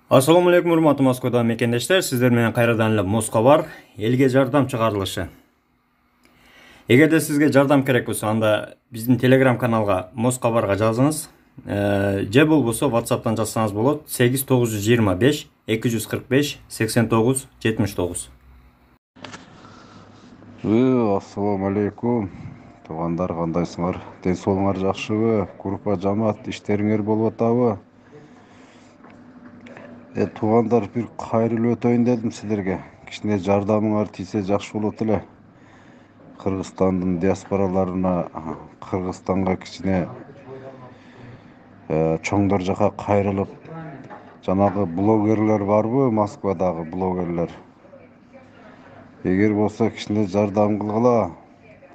Assalamu алейкум, урматтуу Москвада мекендештер. Сиздер менен кайрадан эле Москва бар. Элге жардам чыгарылышы. Эгерде сизге жардам керек болсо, анда биздин Telegram каналга Москва барга жазыңыз. Же болбосо WhatsApp'tan жазсаңыз болот. 8925 245 89 79. Ассаламу алейкум. Туугандар, кандайсыңар? Ден соолуңар жакшыбы? Группа жамаат иштериңер болуп атабы? Туугандар, бир кайрылуу өтөйүн дедим силерге. Кичине жардамыңар тийсе жакшы болот эле. Кыргызстандын диаспораларына, Кыргызстанга кичине чоңдор жака кайрылып, жанагы блогерлер барбы, Москвадагы блогерлер? Эгер болсо кичине жардам кылгыла.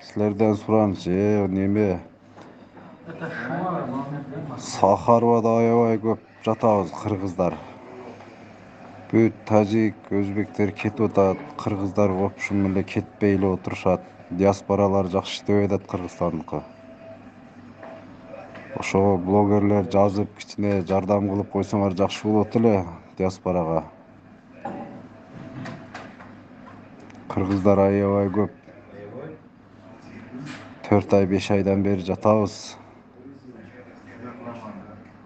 Силерден сураныч, неме Сахаровада аябай көп жатабыз кыргыздар. Бүт тажик, өзбектер кетип атат, кыргыздар копшум эле кетпей эле отурушат. Диаспоралар жакшы иштебей атат Кыргызстандыкы. Ошого блогерлер жазып кичине жардам кылып койсоңор жакшы болот эле диаспорага. Кыргыздар аябай көп. 4 ай 5 айдан бери жатабыз.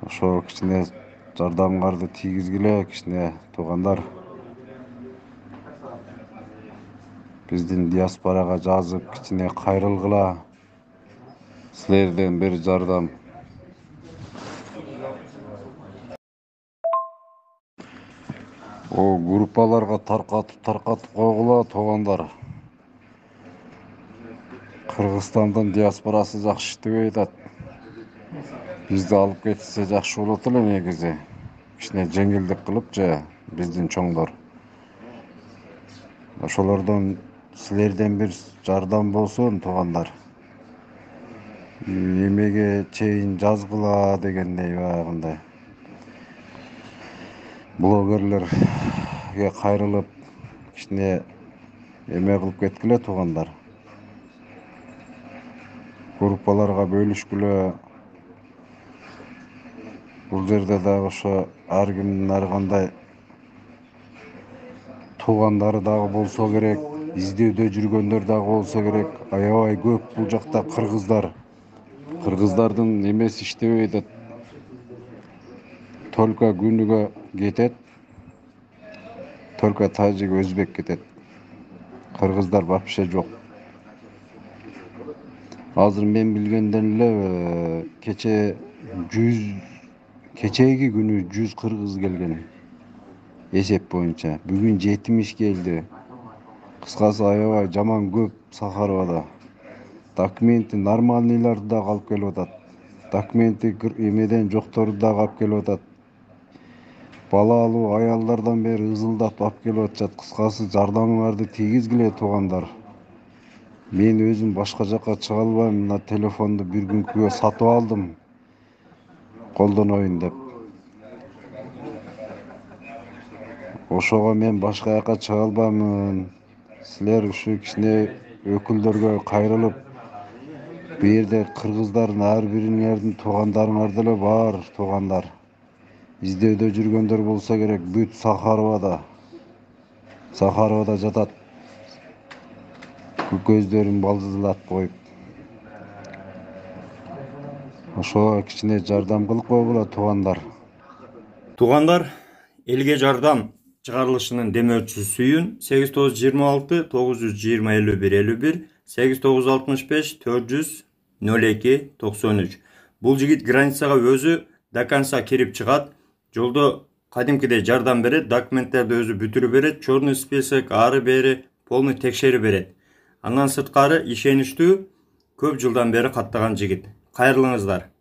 Ошо кичине жардамыңарды тийгизгиле, кичине туугандар. Биздин диаспорага жазып кичине кайрылгыла. Силерден бир жардам. Группаларга таркатып койгула, туугандар. Кыргызстандын диаспорасы жакшы иштебей атат. Бизди алып кетсе жакшы болот эле негизи. Кичине жеңилдик кылып биздин чоңдор. Ошолордон силерден бир жардам болсун, туугандар. Эмеге чейин жазгыла дегендей баягындай. Блогерлерге кайрылып, кичине эме кылып кеткиле, туугандар. Группаларга бөлүшкүлө. Бул жерде дагы ошо ар кимдин ар кандай туугандары дагы болсо керек, издөөдө жүргөндөр дагы болсо керек. Аябай көп бул жакта кыргыздар. Кыргыздардын эмеси иштебей атат. Только күнүгө кетет. Только тажик, өзбек кетет. Кыргыздар вообще жок. Азыр мен билгенден эле кечеги күнү 100 кыргыз келген. Эсеп боюнча. Бүгүн 70 келди. Кыскасы аябай жаман көп Сахаровада. Документи нормальныйларды да алып келип атат. Документи эмеден жокторду да алып келип атат. Балалуу аялдардан бери ызылдап алып келип атышат. Кыскасы жардамыңарды тийгизгиле, туугандар. Мен өзүм башка жака чыга албайм. Мына телефонду бир күнкүгө сатып алдым. Колдоноюн деп. Ошого мен башка жака чыга албаймын. Силер ушу кичине өкүлдөргө кайрылып, бу жерде кыргыздардын ар бириңердин туугандарыңар деле бар, туугандар. Издөөдө жүргөндөр болсо керек, бүт Сахаровада жатат. Көздөрүн балдызылатып коюп. Ошого кичине жардам кылып койгула, туугандар. Туугандар, элге жардам чыгарылышынын демөөрчүсү сүйүн 8926 920 51 51 8965 400 02 93. Бул жигит границага өзү до конца кирип чыгат. Жолдо кадимкидей жардам берет, документтерди өзү бүтүрүп берет, черный список, ары бери полный текшерип берет. Андан сырткары ишеничтүү, көп жылдан бери каттаган жигит. Кайрылыңыздар.